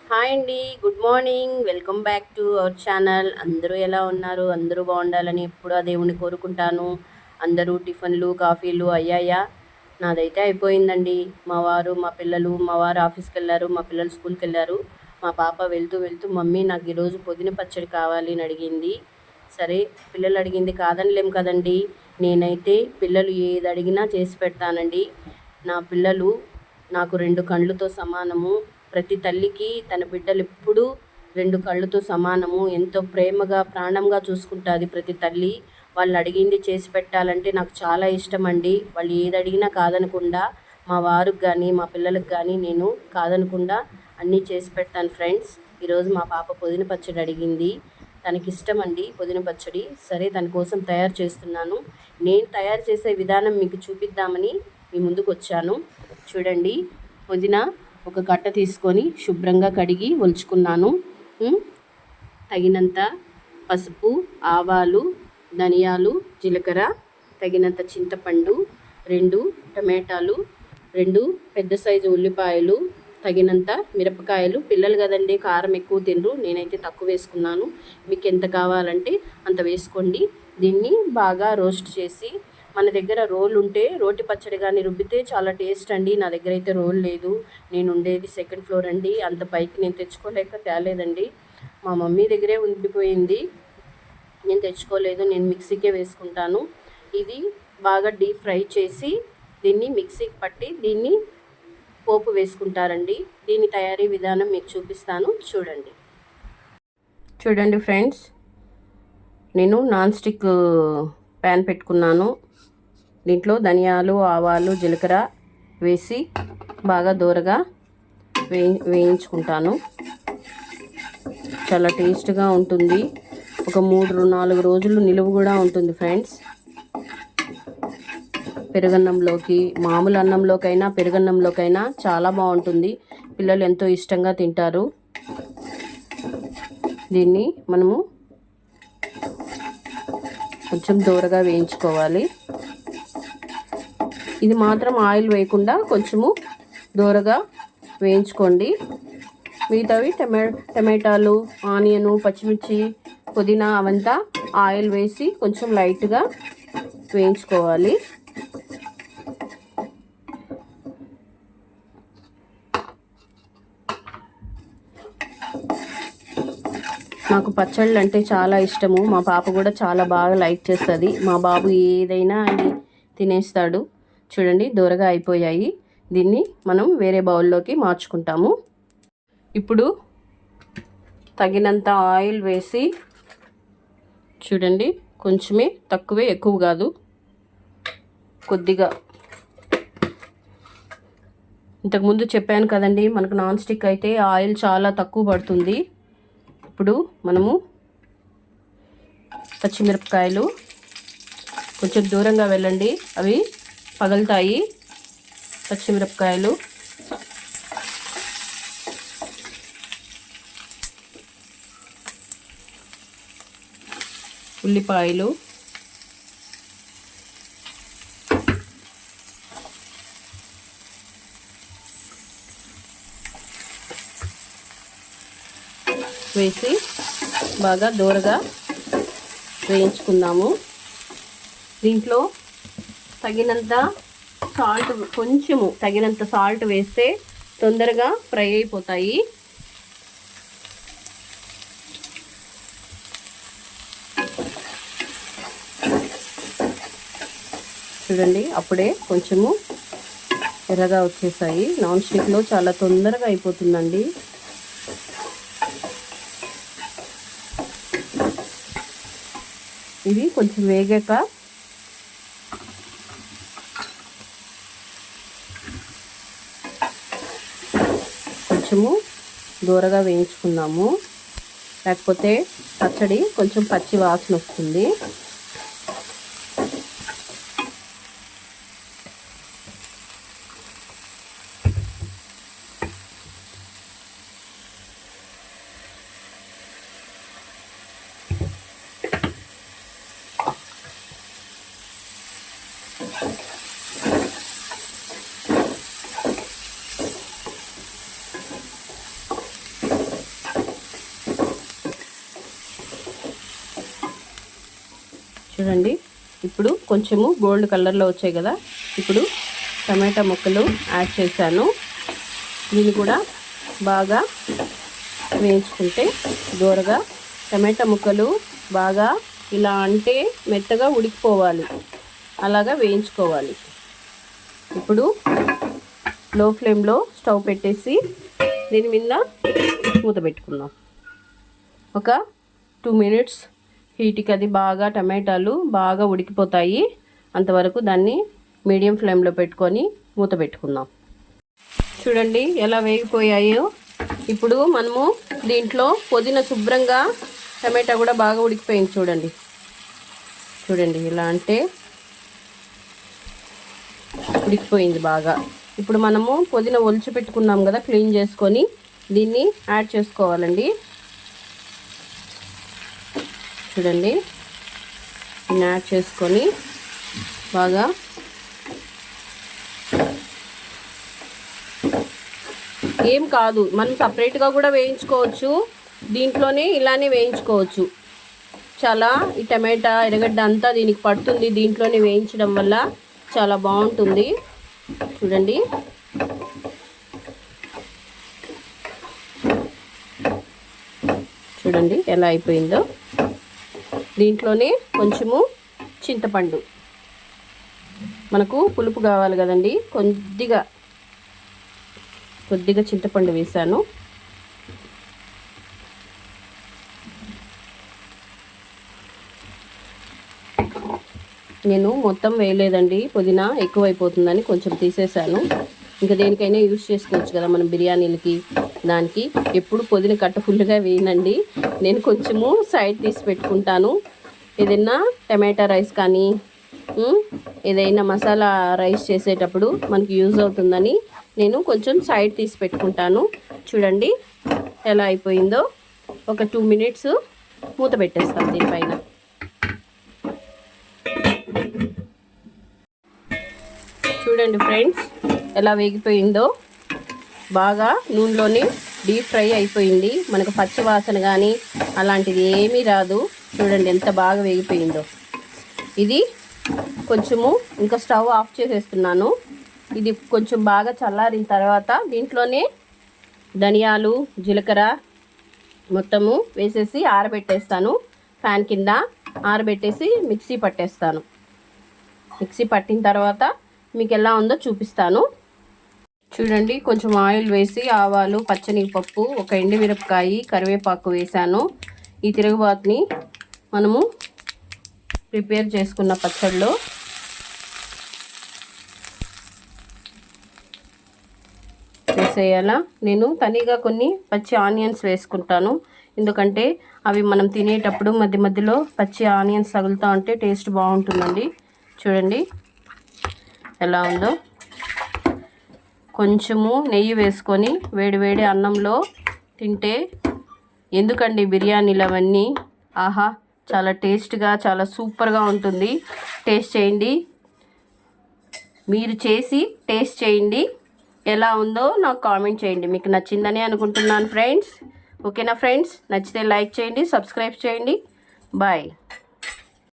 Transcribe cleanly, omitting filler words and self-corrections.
Hi అండి. Good morning. Welcome back to our channel. అందరూ ఎలా ఉన్నారు? అందరూ బాగుండాలని ఎప్పుడూ ఆ దేవుణ్ణి కోరుకుంటాను. అందరూ టిఫిన్లు కాఫీలు అయ్యాయా? నాదైతే అయిపోయిందండి. మా పిల్లలు మా వారు ఆఫీస్కి వెళ్ళారు, మా పిల్లలు స్కూల్కి వెళ్ళారు. మా పాప వెళ్తూ వెళ్తూ మమ్మీ నాకు ఈరోజు పుదీనా పచ్చడి కావాలి అని అడిగింది. సరే, పిల్లలు అడిగింది కాదనిలేం కదండి. నేనైతే పిల్లలు ఏది అడిగినా చేసి పెడతానండి. నా పిల్లలు నాకు రెండు కళ్ళుతో సమానము. ప్రతి తల్లికి తన బిడ్డలు ఎప్పుడూ రెండు కళ్ళుతో సమానము. ఎంతో ప్రేమగా ప్రాణంగా చూసుకుంటుంది ప్రతి తల్లి. వాళ్ళు అడిగింది చేసి పెట్టాలంటే నాకు చాలా ఇష్టం అండి. వాళ్ళు ఏది అడిగినా కాదనకుండా, మా వారికి కానీ మా పిల్లలకు కానీ నేను కాదనకుండా అన్నీ చేసి పెడతాను ఫ్రెండ్స్. ఈరోజు మా పాప పుదీనా పచ్చడి అడిగింది. తనకిష్టం అండి పుదీనా పచ్చడి. సరే, తన కోసం తయారు చేస్తున్నాను. నేను తయారు చేసే విధానం మీకు చూపిద్దామని మీ ముందుకు వచ్చాను. చూడండి, పుదీనా ఒక కట్ట తీసుకొని శుభ్రంగా కడిగి ఒలుచుకున్నాను. తగినంత పసుపు, ఆవాలు, ధనియాలు, జీలకర్ర, తగినంత చింతపండు, 2 టమాటాలు, 2 పెద్ద సైజు ఉల్లిపాయలు, తగినంత మిరపకాయలు. పిల్లలు కదండి, కారం ఎక్కువ తినరు, నేనైతే తక్కువ వేసుకున్నాను. మీకు ఎంత కావాలంటే అంత వేసుకోండి. దీన్ని బాగా రోస్ట్ చేసి, మన దగ్గర రోల్ ఉంటే రోటి పచ్చడి కానీ రుబ్బితే చాలా టేస్ట్ అండి. నా దగ్గర అయితే రోల్ లేదు. నేను ఉండేది సెకండ్ ఫ్లోర్ అండి. అంత పైకి నేను తెచ్చుకోలేక తేలేదండి. మా మమ్మీ దగ్గరే ఉండిపోయింది, నేను తెచ్చుకోలేదు. నేను మిక్సీకే వేసుకుంటాను. ఇది బాగా డీప్ ఫ్రై చేసి దీన్ని మిక్సీకి పట్టి దీన్ని పోపు వేసుకుంటారండి. దీని తయారీ విధానం మీకు చూపిస్తాను, చూడండి. చూడండి ఫ్రెండ్స్, నేను నాన్ స్టిక్ ప్యాన్ పెట్టుకున్నాను. దీంట్లో ధనియాలు, ఆవాలు, జీలకర్ర వేసి బాగా దూరగా వేయించుకుంటాను. చాలా టేస్ట్గా ఉంటుంది. ఒక 3-4 రోజులు నిలువ కూడా ఉంటుంది ఫ్రెండ్స్. పెరుగన్నంలోకి, మామూలు అన్నంలోకైనా పెరుగన్నంలోకైనా చాలా బాగుంటుంది. పిల్లలు ఎంతో ఇష్టంగా తింటారు. దీన్ని మనము కొంచెం దూరగా వేయించుకోవాలి. ఇది మాత్రం ఆయిల్ వేయకుండా కొంచెము దూరగా వేయించుకోండి. మిగతావి టమాటాలు, ఆనియను, పచ్చిమిర్చి, పుదీనా అవంతా ఆయిల్ వేసి కొంచెం లైట్గా వేయించుకోవాలి. నాకు పచ్చళ్ళు అంటే చాలా ఇష్టము. మా పాప కూడా చాలా బాగా లైక్ చేస్తుంది. మా బాబు ఏదైనా అని తినేస్తాడు. చూడండి, దూరగా అయిపోయాయి. దీన్ని మనం వేరే బౌల్లోకి మార్చుకుంటాము. ఇప్పుడు తగినంత ఆయిల్ వేసి, చూడండి కొంచెమే, తక్కువే, ఎక్కువ కాదు, కొద్దిగా. ఇంతకుముందు చెప్పాను కదండి, మనకు నాన్ స్టిక్ అయితే ఆయిల్ చాలా తక్కువ పడుతుంది. ఇప్పుడు మనము పచ్చిమిరపకాయలు, కొంచెం దూరంగా వెళ్ళండి, అవి పగులుతాయి. పచ్చిమిరపకాయలు, ఉల్లిపాయలు, వేసి బాగా దూరగా వేయించుకుందాము. దీంట్లో తగినంత సాల్ట్, కొంచెము తగినంత సాల్ట్ వేస్తే తొందరగా ఫ్రై అయిపోతాయి. చూడండి, అప్పుడే కొంచెము ఎర్రగా వచ్చేసాయి. నాన్ స్టిక్లో చాలా తొందరగా అయిపోతుందండి. ఇది కొంచెం వేగాక కొంచెము దూరగా వేయించుకుందాము, లేకపోతే పచ్చడి కొంచెం పచ్చి వాసన వస్తుంది. చూడండి ఇప్పుడు కొంచెము గోల్డ్ కలర్లో వచ్చాయి కదా. ఇప్పుడు టమాటా ముక్కలు యాడ్ చేశాను. దీన్ని కూడా బాగా వేయించుకుంటే దూరగా టమాటా ముక్కలు బాగా ఇలా అంటే మెత్తగా ఉడికిపోవాలి, అలాగా వేయించుకోవాలి. ఇప్పుడు లో ఫ్లేమ్లో స్టవ్ పెట్టేసి దీని మీద మూత పెట్టుకుందాం. ఒక 2 మినిట్స్ హీట్కి అది బాగా టమాటాలు బాగా ఉడికిపోతాయి. అంతవరకు దాన్ని మీడియం ఫ్లేమ్లో పెట్టుకొని మూత పెట్టుకుందాం. చూడండి ఎలా వేగిపోయాయో. ఇప్పుడు మనము దీంట్లో పుదీనా శుభ్రంగా టమాటా కూడా బాగా ఉడికిపోయింది. చూడండి ఇలా అంటే ఉడికిపోయింది బాగా. ఇప్పుడు మనము పుదీనా ఒలిచి పెట్టుకున్నాం కదా, క్లీన్ చేసుకొని దీన్ని యాడ్ చేసుకోవాలండి. చూడండి దీన్ని యాడ్ చేసుకొని బాగా ఏం కాదు, మనం సపరేట్గా కూడా వేయించుకోవచ్చు, దీంట్లోనే ఇలానే వేయించుకోవచ్చు. చాలా ఈ టమాటా ఎర్రగడ్డ అంతా దీనికి పడుతుంది, దీంట్లోనే వేయించడం వల్ల చాలా బాగుంటుంది. చూడండి చూడండి ఎలా అయిపోయిందో. దీంట్లోనే కొంచెము చింతపండు, మనకు పులుపు కావాలి కదండి, కొద్దిగా చింతపండు వేసాను. నేను మొత్తం వేయలేదండి, పుదీనా ఎక్కువైపోతుందని కొంచెం తీసేసాను. ఇంకా దేనికైనా యూజ్ చేసుకోవచ్చు కదా మనం, బిర్యానీలకి దానికి. ఎప్పుడు పుదీనా కట్ట ఫుల్గా వేయనండి, నేను కొంచెము సైడ్ తీసి పెట్టుకుంటాను. ఏదైనా టమాటా రైస్ కానీ ఏదైనా మసాలా రైస్ చేసేటప్పుడు మనకి యూజ్ అవుతుందని నేను కొంచెం సైడ్ తీసి పెట్టుకుంటాను. చూడండి ఎలా అయిపోయిందో. ఒక 2 మినిట్స్ మూత పెట్టేస్తాం దీనిపైన. చూడండి ఫ్రెండ్స్ ఎలా వేగిపోయిందో. బాగా నూనెలోనే డీప్ ఫ్రై అయిపోయింది, మనకు పచ్చి వాసన కానీ అలాంటిది ఏమీ రాదు. చూడండి ఎంత బాగా వేగిపోయిందో. ఇది కొంచెము ఇంకా స్టవ్ ఆఫ్ చేసేస్తున్నాను. ఇది కొంచెం బాగా చల్లారిన తర్వాత దీంట్లోనే ధనియాలు, జీలకర్ర మొత్తము వేసేసి ఆరబెట్టేస్తాను. ఫ్యాన్ కింద ఆరబెట్టేసి మిక్సీ పట్టేస్తాను. మిక్సీ పట్టిన తర్వాత మీకు ఎలా ఉందో చూపిస్తాను. చూడండి కొంచెం ఆయిల్ వేసి ఆవాలు, పచ్చనిపప్పు, ఒక ఎండుమిరపకాయ, కరివేపాకు వేసాను. ఈ తిరుగుబాతుని మనము ప్రిపేర్ చేసుకున్న పచ్చడిలో వేసేయాల. నేను తనిగా కొన్ని పచ్చి ఆనియన్స్ వేసుకుంటాను, ఎందుకంటే అవి మనం తినేటప్పుడు మధ్య మధ్యలో పచ్చి ఆనియన్స్ తగులుతూ ఉంటే టేస్ట్ బాగుంటుందండి. చూడండి ఎలా ఉందో. కొంచెము నెయ్యి వేసుకొని వేడి అన్నంలో తింటే, ఎందుకండి బిర్యానీలు అవన్నీ, ఆహా చాలా టేస్ట్గా చాలా సూపర్గా ఉంటుంది. టేస్ట్ చేయండి, మీరు చేసి టేస్ట్ చేయండి, ఎలా ఉందో నాకు కామెంట్ చేయండి. మీకు నచ్చిందని అనుకుంటున్నాను ఫ్రెండ్స్. ఓకేనా ఫ్రెండ్స్, నచ్చితే లైక్ చేయండి, సబ్స్క్రైబ్ చేయండి. బాయ్.